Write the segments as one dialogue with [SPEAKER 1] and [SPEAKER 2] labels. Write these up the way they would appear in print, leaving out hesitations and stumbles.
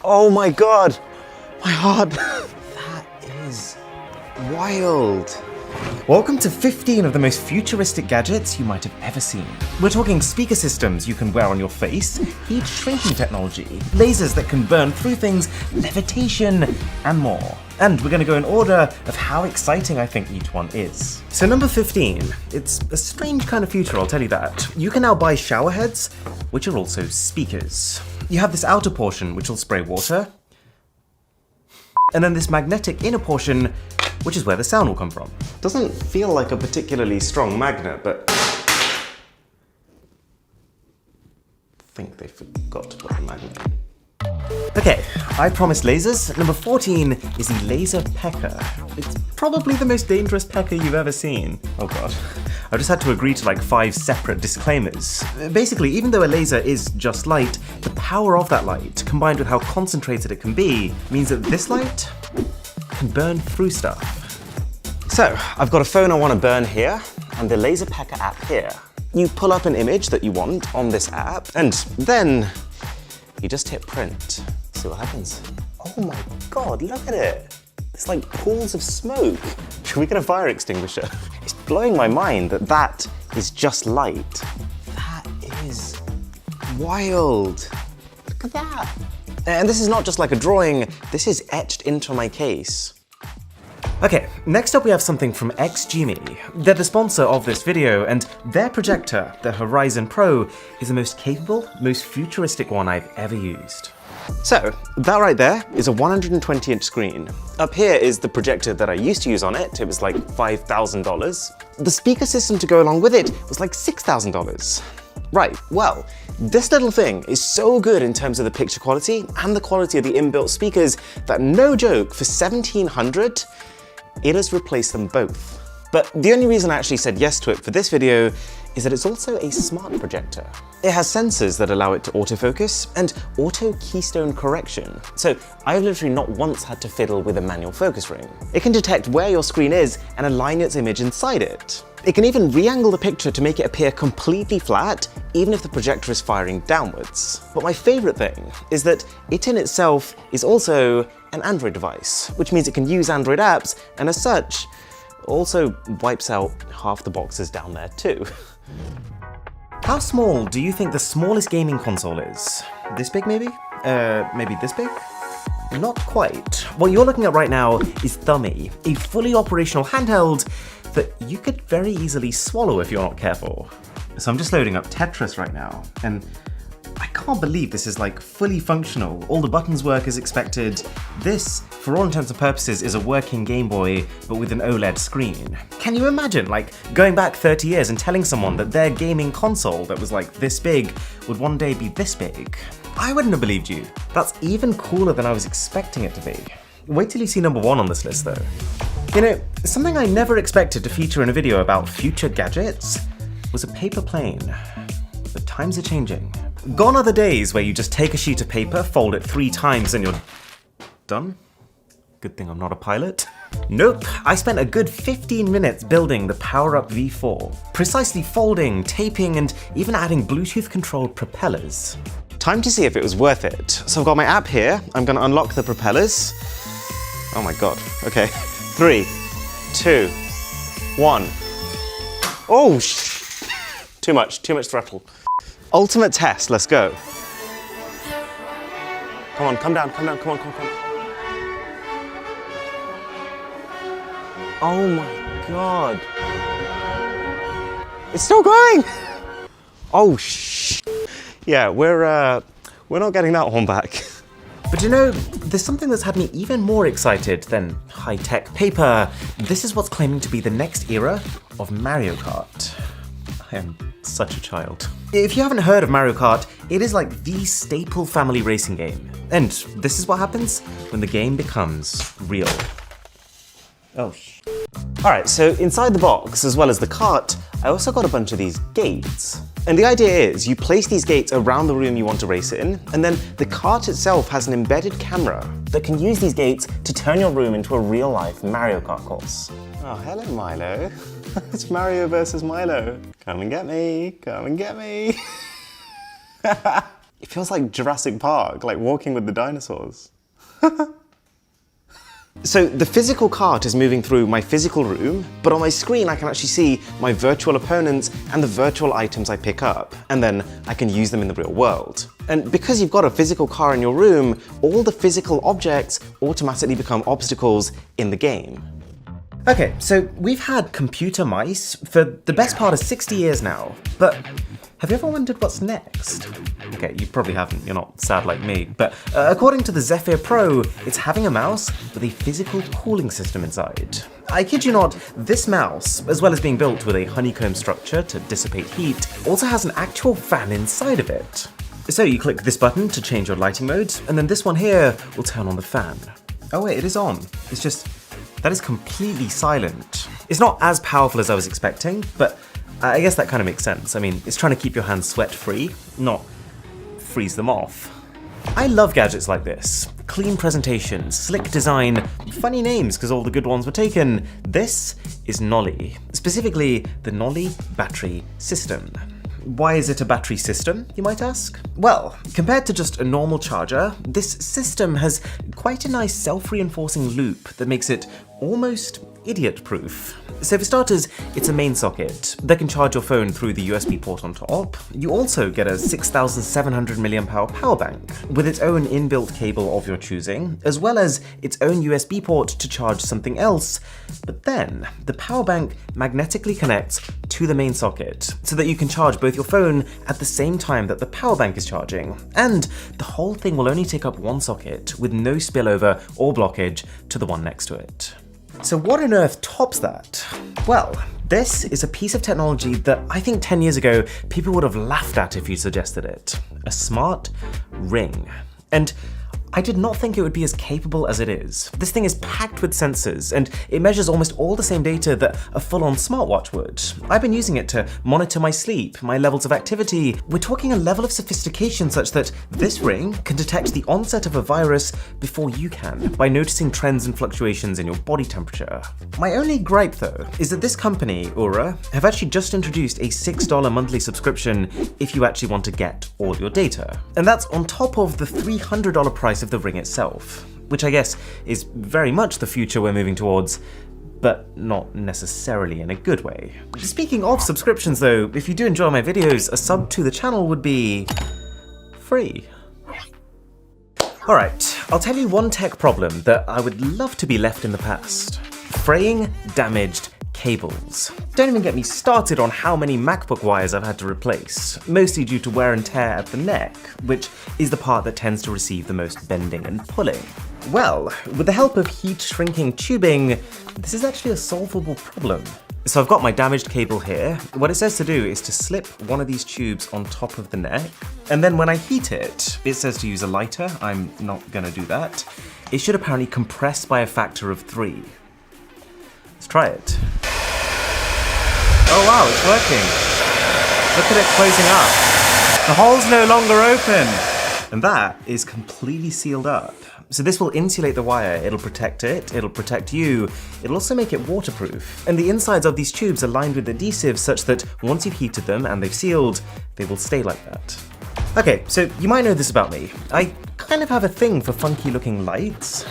[SPEAKER 1] Oh my God, my heart. That is wild. Welcome to 15 of the most futuristic gadgets you might have ever seen. We're talking speaker systems you can wear on your face, heat shrinking technology, lasers that can burn through things, levitation, and more. And we're going to go in order of how exciting I think each one is. So number 15, it's a strange kind of future, I'll tell you that. You can now buy shower heads, which are also speakers. You have this outer portion, which will spray water, and then this magnetic inner portion, which is where the sound will come from. Doesn't feel like a particularly strong magnet, but I think they forgot to put the magnet in. Okay, I promised lasers. Number 14 is the Laser Pecker. It's probably the most dangerous pecker you've ever seen. Oh God. I just had to agree to like 5 separate disclaimers. Basically, even though a laser is just light, the power of that light, combined with how concentrated it can be, means that this light can burn through stuff. So, I've got a phone I want to burn here, and the Laser Pecker app here. You pull up an image that you want on this app, and then you just hit print. See what happens. Oh my God, look at it. It's like pools of smoke. Should we get a fire extinguisher? It's blowing my mind that that is just light. That is wild. Look at that. And this is not just like a drawing, this is etched into my case. Okay, next up we have something from XGIMI. They're the sponsor of this video, and their projector, the Horizon Pro, is the most capable, most futuristic one I've ever used. So, that right there is a 120-inch screen. Up here is the projector that I used to use on it. It was like $5,000. The speaker system to go along with it was like $6,000. Right, well, this little thing is so good in terms of the picture quality and the quality of the inbuilt speakers that, no joke, for $1,700, it has replaced them both. But the only reason I actually said yes to it for this video is that it's also a smart projector. It has sensors that allow it to autofocus and auto keystone correction. So I've literally not once had to fiddle with a manual focus ring. It can detect where your screen is and align its image inside it. It can even re-angle the picture to make it appear completely flat, even if the projector is firing downwards. But my favorite thing is that it in itself is also an Android device, which means it can use Android apps, and as such, also wipes out half the boxes down there too. How small do you think the smallest gaming console is? This big maybe? Maybe this big? Not quite. What you're looking at right now is Thummy, a fully operational handheld that you could very easily swallow if you're not careful. So I'm just loading up Tetris right now, and I can't believe this is like fully functional. All the buttons work as expected. This, for all intents and purposes, is a working Game Boy, but with an OLED screen. Can you imagine, like, going back 30 years and telling someone that their gaming console that was like this big would one day be this big? I wouldn't have believed you. That's even cooler than I was expecting it to be. Wait till you see number 1 on this list though. You know, something I never expected to feature in a video about future gadgets was a paper plane. But times are changing. Gone are the days where you just take a sheet of paper, fold it 3 times and you're done. Good thing I'm not a pilot. Nope, I spent a good 15 minutes building the PowerUp V4. Precisely folding, taping, and even adding Bluetooth-controlled propellers. Time to see if it was worth it. So I've got my app here. I'm gonna unlock the propellers. Oh my God, okay. 3, 2, 1. Oh, too much throttle. Ultimate test, let's go. Come on, come down, come on. Oh my God. It's still going. Oh, yeah, we're not getting that one back. But you know, there's something that's had me even more excited than high-tech paper. This is what's claiming to be the next era of Mario Kart. I am such a child. If you haven't heard of Mario Kart, it is like the staple family racing game. And this is what happens when the game becomes real. Oh, Alright, so inside the box, as well as the cart, I also got a bunch of these gates. And the idea is, you place these gates around the room you want to race in, and then the cart itself has an embedded camera that can use these gates to turn your room into a real-life Mario Kart course. Oh, hello, Milo. It's Mario versus Milo. Come and get me, come and get me.
[SPEAKER 2] It feels like Jurassic Park, like walking with the dinosaurs.
[SPEAKER 1] So the physical cart is moving through my physical room, but on my screen I can actually see my virtual opponents and the virtual items I pick up, and then I can use them in the real world. And because you've got a physical car in your room, all the physical objects automatically become obstacles in the game. Okay, so we've had computer mice for the best part of 60 years now, but have you ever wondered what's next? Okay, you probably haven't, you're not sad like me, but according to the Zephyr Pro, it's having a mouse with a physical cooling system inside. I kid you not, this mouse, as well as being built with a honeycomb structure to dissipate heat, also has an actual fan inside of it. So you click this button to change your lighting mode, and then this one here will turn on the fan. Oh wait, it is on. It's just, that is completely silent. It's not as powerful as I was expecting, but I guess that kind of makes sense. I mean, it's trying to keep your hands sweat-free, not freeze them off. I love gadgets like this. Clean presentation, slick design, funny names because all the good ones were taken. This is Nolly, specifically the Nolly battery system. Why is it a battery system, you might ask? Well, compared to just a normal charger, this system has quite a nice self-reinforcing loop that makes it almost idiot-proof. So for starters, it's a main socket that can charge your phone through the USB port on top. You also get a 6,700 mAh power bank with its own inbuilt cable of your choosing, as well as its own USB port to charge something else. But then, the power bank magnetically connects to the main socket so that you can charge both your phone at the same time that the power bank is charging. And the whole thing will only take up one socket with no spillover or blockage to the one next to it. So what on earth tops that? Well, this is a piece of technology that I think 10 years ago people would have laughed at if you suggested it. A smart ring. And I did not think it would be as capable as it is. This thing is packed with sensors, and it measures almost all the same data that a full-on smartwatch would. I've been using it to monitor my sleep, my levels of activity. We're talking a level of sophistication such that this ring can detect the onset of a virus before you can, by noticing trends and fluctuations in your body temperature. My only gripe though, is that this company, Oura, have actually just introduced a $6 monthly subscription if you actually want to get all your data. And that's on top of the $300 price of the ring itself, which I guess is very much the future we're moving towards, but not necessarily in a good way. Speaking of subscriptions though, if you do enjoy my videos, a sub to the channel would be free. Alright, I'll tell you one tech problem that I would love to be left in the past. Fraying damaged cables. Don't even get me started on how many MacBook wires I've had to replace, mostly due to wear and tear at the neck, which is the part that tends to receive the most bending and pulling. Well, with the help of heat-shrinking tubing, this is actually a solvable problem. So I've got my damaged cable here. What it says to do is to slip one of these tubes on top of the neck, and then when I heat it, it says to use a lighter. I'm not gonna do that. It should apparently compress by a factor of 3. Let's try it. Oh wow, it's working. Look at it closing up. The hole's no longer open. And that is completely sealed up. So this will insulate the wire, it'll protect it, it'll protect you, it'll also make it waterproof. And the insides of these tubes are lined with adhesive such that once you've heated them and they've sealed, they will stay like that. Okay, so you might know this about me. I kind of have a thing for funky looking lights,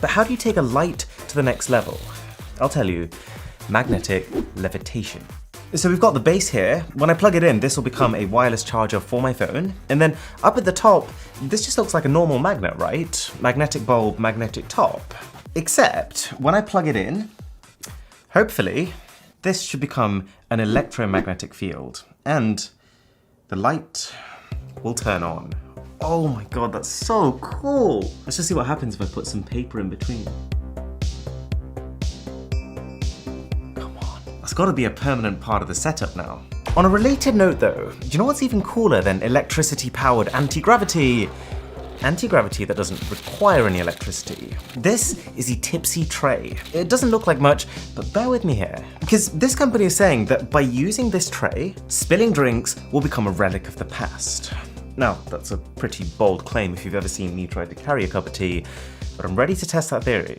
[SPEAKER 1] but how do you take a light to the next level? I'll tell you, magnetic levitation. So we've got the base here. When I plug it in, this will become a wireless charger for my phone. And then up at the top, this just looks like a normal magnet, right? Magnetic bulb, magnetic top. Except when I plug it in, hopefully, this should become an electromagnetic field. And the light will turn on. Oh my god, that's so cool. Let's just see what happens if I put some paper in between. It's got to be a permanent part of the setup now. On a related note though, do you know what's even cooler than electricity-powered anti-gravity? Anti-gravity that doesn't require any electricity. This is the Tipsy Tray. It doesn't look like much, but bear with me here. Because this company is saying that by using this tray, spilling drinks will become a relic of the past. Now, that's a pretty bold claim if you've ever seen me try to carry a cup of tea, but I'm ready to test that theory.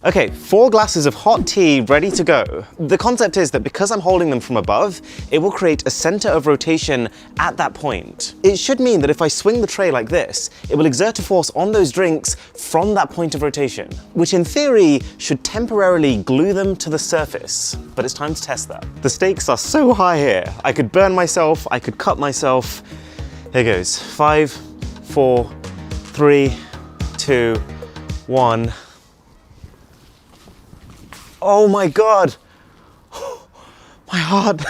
[SPEAKER 2] Okay, 4 glasses of hot tea ready to go. The concept is that because I'm holding them from above, it will create a center of rotation at that point. It should mean that if I swing the tray like this, it will exert a force on those drinks from that point of rotation, which in theory should temporarily glue them to the surface. But it's time to test that. The stakes are so high here. I could burn myself, I could cut myself. Here goes. 5, 4, 3, 2, 1. Oh my God, my heart,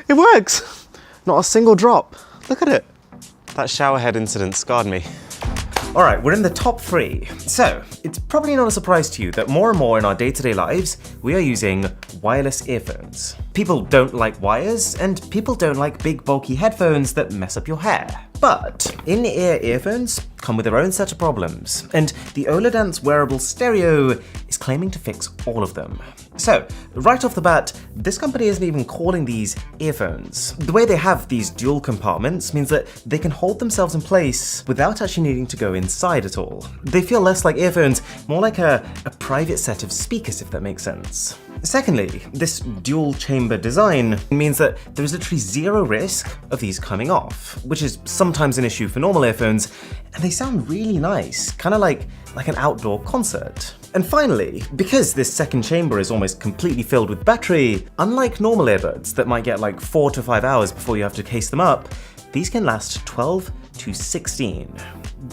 [SPEAKER 2] it works. Not a single drop, look at it. That showerhead incident scarred me.
[SPEAKER 1] All right, we're in the top 3. So, it's probably not a surprise to you that more and more in our day-to-day lives, we are using wireless earphones. People don't like wires, and people don't like big bulky headphones that mess up your hair. But in-ear earphones come with their own set of problems, and the Oladance wearable stereo is claiming to fix all of them. So, right off the bat, this company isn't even calling these earphones. The way they have these dual compartments means that they can hold themselves in place without actually needing to go inside at all. They feel less like earphones, more like a private set of speakers, if that makes sense. Secondly, this dual chamber design means that there is literally zero risk of these coming off, which is sometimes an issue for normal earphones, and they sound really nice, kind of like an outdoor concert. And finally, because this second chamber is almost completely filled with battery, unlike normal earbuds that might get like 4 to 5 hours before you have to case them up, these can last 12 to 16.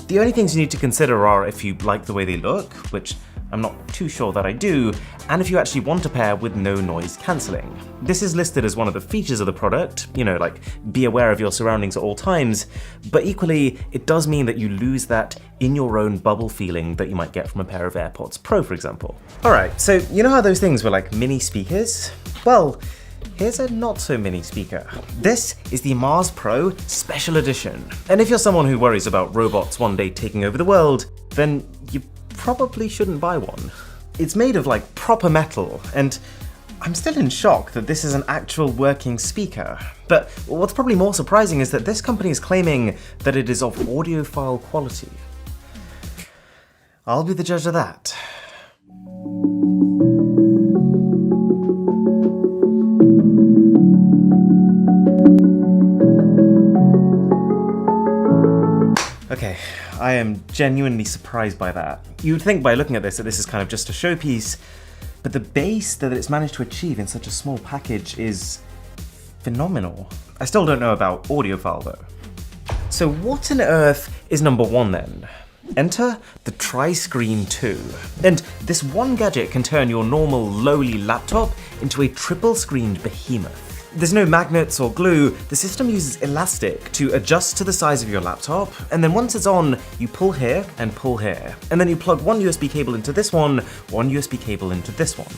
[SPEAKER 1] The only things you need to consider are if you like the way they look, which I'm not too sure that I do, and if you actually want a pair with no noise cancelling. This is listed as one of the features of the product, you know, like be aware of your surroundings at all times, but equally, it does mean that you lose that in your own bubble feeling that you might get from a pair of AirPods Pro, for example. Alright, so you know how those things were like mini speakers? Well, here's a not so mini speaker. This is the Mars Pro Special Edition. And if you're someone who worries about robots one day taking over the world, then you probably shouldn't buy one. It's made of like proper metal, and I'm still in shock that this is an actual working speaker. But what's probably more surprising is that this company is claiming that it is of audiophile quality. I'll be the judge of that. Okay, I am genuinely surprised by that. You'd think by looking at this that this is kind of just a showpiece, but the bass that it's managed to achieve in such a small package is phenomenal. I still don't know about audiophile though. So what on earth is number 1 then? Enter the TriScreen 2. And this one gadget can turn your normal lowly laptop into a triple-screened behemoth. There's no magnets or glue, the system uses elastic to adjust to the size of your laptop, and then once it's on, you pull here and pull here. And then you plug one USB cable into this one USB cable into this one.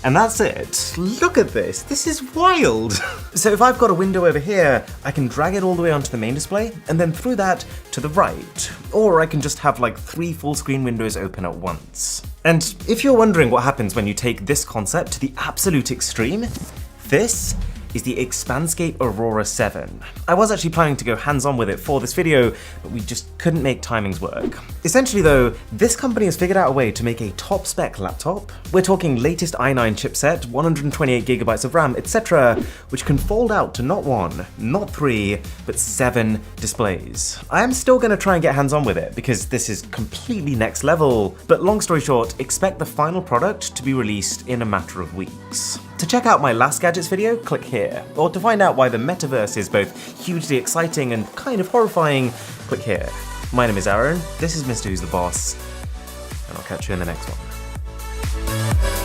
[SPEAKER 1] And that's it. Look at this, this is wild. So if I've got a window over here, I can drag it all the way onto the main display, and then through that to the right. Or I can just have like 3 full screen windows open at once. And if you're wondering what happens when you take this concept to the absolute extreme, this is the Expanscape Aurora 7. I was actually planning to go hands-on with it for this video, but we just couldn't make timings work. Essentially though, this company has figured out a way to make a top-spec laptop. We're talking latest i9 chipset, 128GB of RAM, etc., which can fold out to not 1, not 3, but 7 displays. I am still going to try and get hands-on with it, because this is completely next level, but long story short, expect the final product to be released in a matter of weeks. To check out my last gadgets video, click here. Or to find out why the metaverse is both hugely exciting and kind of horrifying, click here. My name is Aaron, this is Mr. Who's the Boss, and I'll catch you in the next one.